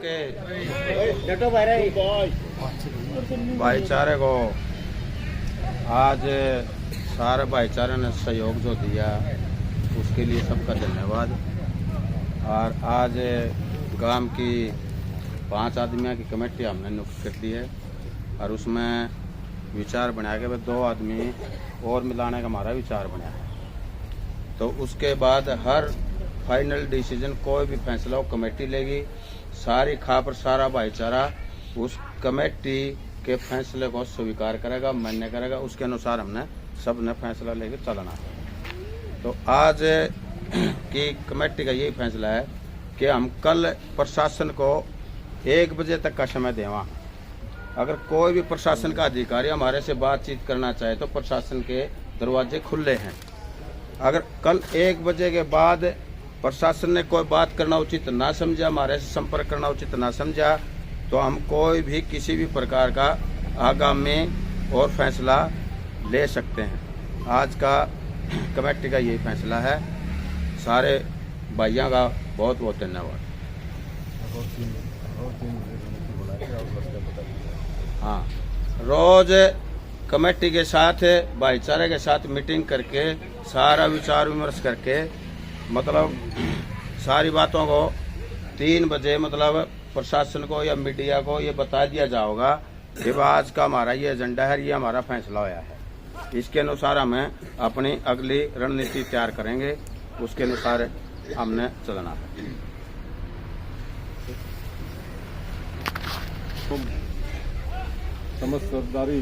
के भाईचारे को आज सारे भाईचारे ने सहयोग जो दिया उसके लिए सबका धन्यवाद। और आज गांव की 5 आदमियों की कमेटी हमने नियुक्त कर दी है और उसमें विचार बनाया कि 2 आदमी और मिलाने का हमारा विचार बना है। तो उसके बाद हर फाइनल डिसीजन कोई भी फैसला वो कमेटी लेगी। सारी खापर सारा भाईचारा उस कमेटी के फैसले को स्वीकार करेगा, मान्य करेगा। उसके अनुसार हमने सब ने फैसला लेके चलना है। तो आज की कमेटी का यही फैसला है कि हम कल प्रशासन को 1 बजे तक का समय देवा। अगर कोई भी प्रशासन का अधिकारी हमारे से बातचीत करना चाहे तो प्रशासन के दरवाजे खुले हैं। अगर कल 1 बजे के बाद प्रशासन ने कोई बात करना उचित ना समझा, हमारे से संपर्क करना उचित ना समझा, तो हम कोई भी किसी भी प्रकार का आगामी और फैसला ले सकते हैं। आज का कमेटी का यही फैसला है। सारे भाइयों का बहुत बहुत धन्यवाद। हाँ, रोज कमेटी के साथ भाईचारे के साथ मीटिंग करके सारा विचार विमर्श करके मतलब सारी बातों को 3 बजे मतलब प्रशासन को या मीडिया को ये बता दिया जाएगा कि आज का हमारा ये एजेंडा है, ये हमारा फैसला होया है। इसके अनुसार हमें अपनी अगली रणनीति तैयार करेंगे, उसके अनुसार हमने चलना है। समझदारी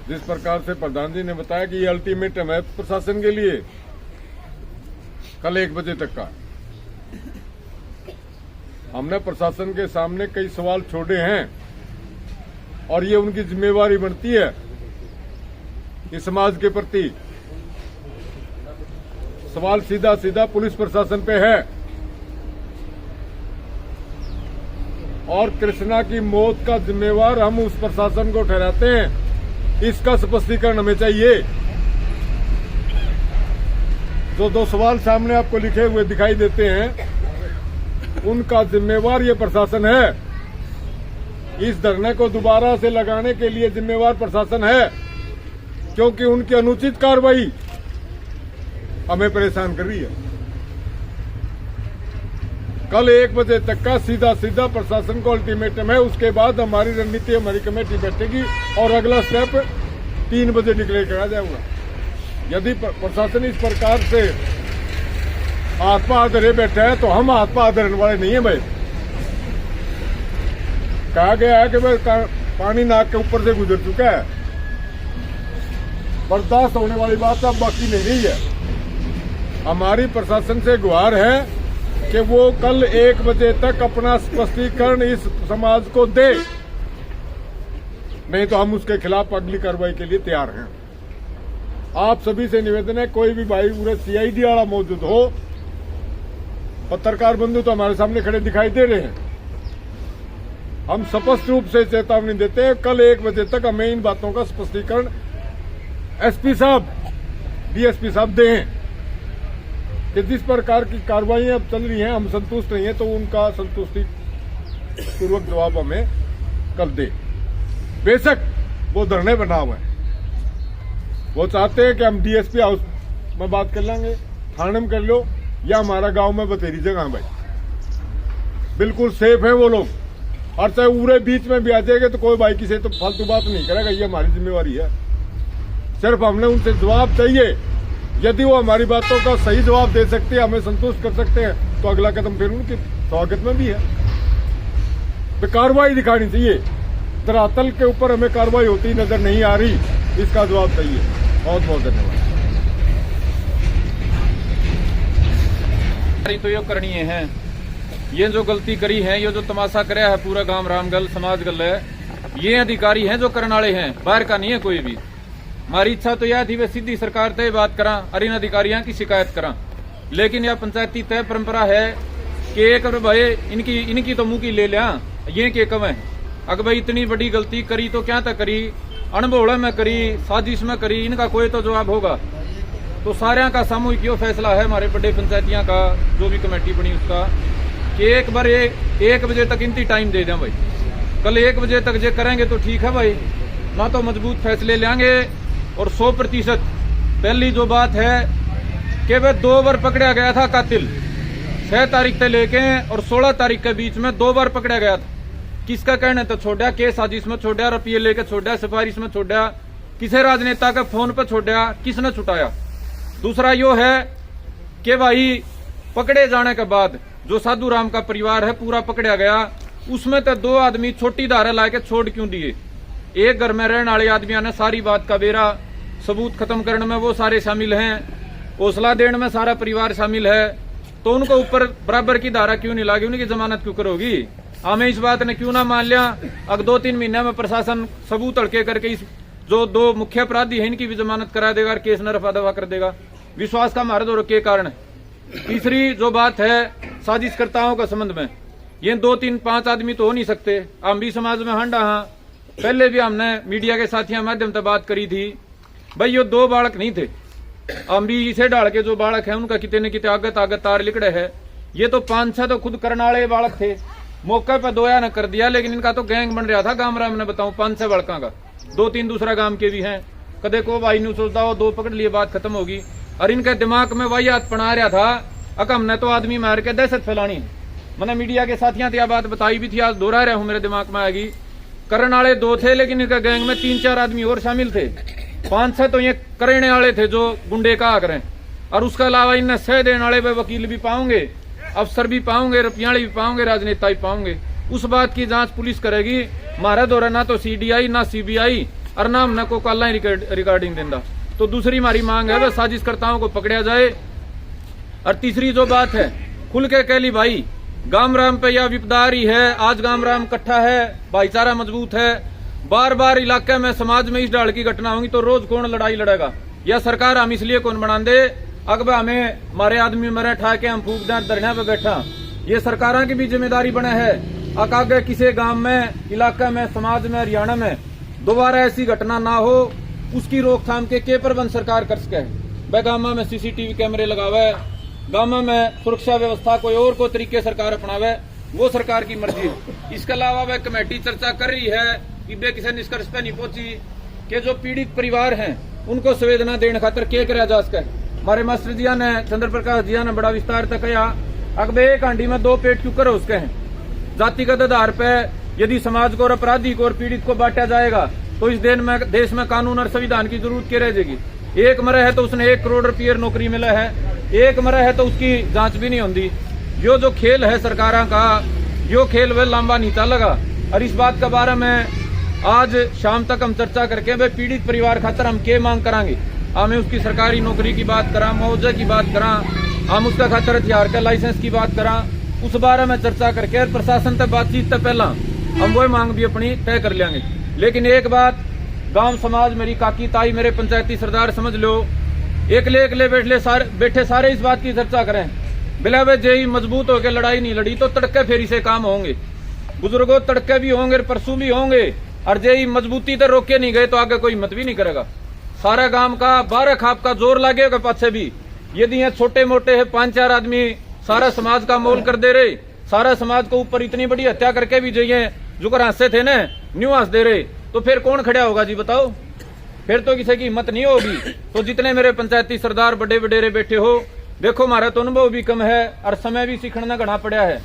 जिस प्रकार से प्रधान जी ने बताया कि ये अल्टीमेटम है प्रशासन के लिए कल 1 बजे तक का। हमने प्रशासन के सामने कई सवाल छोड़े हैं और ये उनकी जिम्मेवारी बनती है इस समाज के प्रति। सवाल सीधा सीधा पुलिस प्रशासन पे है और कृष्णा की मौत का जिम्मेवार हम उस प्रशासन को ठहराते हैं। इसका स्पष्टीकरण हमें चाहिए। जो 2 सवाल सामने आपको लिखे हुए दिखाई देते हैं उनका जिम्मेवार ये प्रशासन है। इस धरने को दोबारा से लगाने के लिए जिम्मेवार प्रशासन है, क्योंकि उनकी अनुचित कार्रवाई हमें परेशान कर रही है। कल 1 बजे तक का सीधा सीधा प्रशासन को अल्टीमेटम है। उसके बाद हमारी रणनीति, हमारी कमेटी बैठेगी और अगला स्टेप 3 बजे डिक्लेयर करा जाएगा। यदि प्रशासन इस प्रकार से हाथ पा धरे बैठा है तो हम हाथ पा धरने वाले नहीं है भाई। कहा गया है कि भाई पानी नाक के ऊपर से गुजर चुका है, बर्दाश्त होने वाली बात अब बाकी नहीं रही है। हमारी प्रशासन से गुहार है कि वो कल 1 बजे तक अपना स्पष्टीकरण इस समाज को दे, नहीं तो हम उसके खिलाफ अगली कार्रवाई के लिए तैयार हैं। आप सभी से निवेदन है, कोई भी भाई पूरे सीआईडी वाला मौजूद हो, पत्रकार बंधु तो हमारे सामने खड़े दिखाई दे रहे हैं। हम स्पष्ट रूप से चेतावनी देते हैं, कल 1 बजे तक हमें इन बातों का स्पष्टीकरण एसपी साहब, डीएसपी साहब दें कि जिस प्रकार की कार्रवाई अब चल रही हैं हम संतुष्ट नहीं है, तो उनका संतुष्टि पूर्वक जवाब हमें कल दे। बेशक वो धरने बना हुए हैं, वो चाहते हैं कि हम डीएसपी हाउस में बात कर लेंगे, थाने में कर लो, या हमारा गांव में बतेरी जगह भाई बिल्कुल सेफ है वो लोग। और चाहे पूरे बीच में भी आ जाएंगे तो कोई भाई किसी तो फालतू बात नहीं करेगा, ये हमारी जिम्मेवारी है। सिर्फ हमने उनसे जवाब चाहिए। यदि वो हमारी बातों का सही जवाब दे सकते हैं, हमें संतुष्ट कर सकते हैं, तो अगला कदम फिर उनके स्वागत में भी है। तो कार्रवाई दिखानी चाहिए। धरातल के ऊपर हमें कार्रवाई होती नजर नहीं आ रही, इसका जवाब चाहिए। बहुत बहुत धन्यवाद। तो ये करनी है, ये जो गलती करी है, ये जो तमाशा कराया है पूरा गांव रामगल समाज गल है, ये अधिकारी हैं जो करने वाले हैं, बाहर का नहीं है कोई भी। हमारी इच्छा तो यह थी वे सीधी सरकार तय बात करा और इन अधिकारियों की शिकायत करा, लेकिन यह पंचायती तय परंपरा है कि एक भाई इनकी तो मुंह की ले लिया, ये के कम है। अगर भाई इतनी बड़ी गलती करी तो क्या तक करी, अनबोड़ा में करी, साजिश में करी, इनका कोई तो जवाब होगा। तो सारे का सामूहिक यो फैसला है हमारे बड़े पंचायतियां का, जो भी कमेटी बनी उसका, कि एक बार 1 बजे तक इनती टाइम दे दें भाई, कल 1 बजे तक जे करेंगे तो ठीक है भाई, ना तो मजबूत फैसले लेंगे। और 100% पहली जो बात है कि वह 2 बार पकड़ा गया था कातिल, 6 तारीख से लेके और 16 तारीख के बीच में 2 बार पकड़ा गया था। किसका कहने तो छोड़ा, केस साजिश में छोड़ा, रुपये लेके छोड़ा, सिफारिश में छोड़ा, किसी राजनेता के फोन पर छोड़ा, किसने छुटाया। दूसरा यो है कि भाई पकड़े जाने के बाद जो साधु राम का परिवार है पूरा पकड़ा गया, उसमें तो 2 आदमी छोटी धारा लाके छोड़ क्यों दिए। एक घर में रहने वाले आदमियों ने सारी बात का बेरा सबूत खत्म करने में वो सारे शामिल हैं, हौसला देने में सारा परिवार शामिल है, तो उनको ऊपर बराबर की धारा क्यों नहीं लागी, उनकी जमानत क्यों करोगी। हमें इस बात ने क्यों ना मान लिया। अगर 2-3 महीने में प्रशासन सबूत अड़के करके इस जो 2 मुख्य अपराधी हैं इनकी भी जमानत करा देगा और केस न रफा दफा कर देगा। विश्वास का हमारे दौर के कारण है। तीसरी जो बात है साजिशकर्ताओं का संबंध में, ये 2-3-5 आदमी तो हो नहीं सकते। हम भी समाज में हंडा हाँ, पहले भी हमने मीडिया के साथियों माध्यम से बात करी थी भाई, ये 2 बालक नहीं थे। हम भी इसे डाल के जो बालक है उनका कितने न कितने आगत तार लिकड़े है। ये तो 5-6 तो खुद करने वाले बालक थे, मौके पर 2 ने कर दिया, लेकिन इनका तो गैंग बन रहा था गांव राम ने। बताऊं 5-6 बालका का, 2-3 दूसरा गांव के भी हैं। कदे को भाई न्यू सोचता हो 2 पकड़ लिए बात खत्म होगी। और इनके दिमाग में वही हाथ पड़ा रहा था अक हमने तो आदमी मार के दहशत फैलानी है। मैंने मीडिया के साथियों यह बात बताई भी थी, आज दोहरा रहा हूं, मेरे दिमाग में आएगी। करने वाले 2 थे, लेकिन इनका गैंग में 3-4 आदमी और शामिल थे। 5-6 तो ये करने वाले थे जो गुंडे कहा करें, और उसके अलावा इनने सह देने वाले वकील भी पाओगे, अफसर भी पाओगे, रुपयाड़ी भी पाओगे, राजनेता भी पाओगे। उस बात की जांच पुलिस करेगी। हमारा दौरा ना तो CDI ना CBI और ना हमने को कल रिकॉर्डिंग देंदा। तो दूसरी हमारी मांग है वह साजिशकर्ताओं को पकड़ा जाए। और तीसरी जो बात है खुल के कह ली भाई, गाम राम पे यह विपदा आ रही है, आज गाम राम इकट्ठा है, भाईचारा मजबूत है। बार बार इलाके में समाज में इस ढाल की घटना होगी तो रोज कौन लड़ाई लड़ेगा। यह सरकार हम इसलिए कौन बना दे अगर हमें हमारे आदमी मरे ठा के हम फूक दें धरने पे बैठा। ये सरकारों की भी जिम्मेदारी बने है आगे किसी गांव में, इलाके में, समाज में, हरियाणा में दोबारा ऐसी घटना ना हो, उसकी रोकथाम के प्रबंध सरकार कर सके। वह गांव में CCTV कैमरे लगावे, गांव में सुरक्षा व्यवस्था कोई और को तरीके सरकार अपनावे, वो सरकार की मर्जी है। इसके अलावा वह कमेटी चर्चा कर रही है कि वे किसी निष्कर्ष पे नहीं पहुंची कि जो पीड़ित परिवार हैं उनको संवेदना देने खातर क्या करा जा सके। हमारे मास्टर जिया ने, चंद्र प्रकाश जिया ने बड़ा विस्तार तक कहा अगर 1 हांडी में 2 पेट क्यों करो उसके हैं। जातिगत आधार पर यदि समाज को और अपराधी को और पीड़ित को बांटा जाएगा तो इस देश में कानून और संविधान की जरूरत क्या रह जाएगी। एक मरे है तो उसने 1 करोड़ रुपये नौकरी मिला है, एक मरे है तो उसकी जांच भी नहीं होती। यो जो खेल है सरकारों का, यो खेल वह लंबा नहीं चलेगा। और इस बात के बारे में आज शाम तक हम चर्चा करके वह पीड़ित परिवार खातर हम क्या मांग करांगे। हमें उसकी सरकारी नौकरी की बात करा, मुआवजे की बात करा, हम उसका खातर हथियार का लाइसेंस की बात करा, उस बारे में चर्चा करके प्रशासन तक बातचीत से पहला हम वही मांग भी अपनी तय कर लेंगे। लेकिन एक बात गांव समाज, मेरी काकी ताई, मेरे पंचायती सरदार समझ लो, एकले बैठे सारे इस बात की चर्चा करें। बिला वे जेई मजबूत होकर लड़ाई नहीं लड़ी तो तड़के फेरी से काम होंगे। बुजुर्गों तड़के भी होंगे, परसों भी होंगे, और जेई मजबूती तो रोके नहीं गए तो आगे कोई हिम्मत भी नहीं करेगा। सारा गांव का 12 खाप का जोर लागेगा पाछे भी। यदि ये छोटे मोटे है 5-4 आदमी सारा समाज का मोल कर दे रहे, सारा समाज को ऊपर इतनी बड़ी हत्या करके भी जाइए जो कर हंसते थे ना न्यू हंस दे रहे, तो फिर कौन खड़ा होगा जी बताओ। फिर तो किसी की हिम्मत नहीं होगी। तो जितने मेरे पंचायती सरदार बड़े वडेरे बैठे हो, देखो हमारा तो अनुभव भी कम है और समय भी सीखना घना पड़ा है।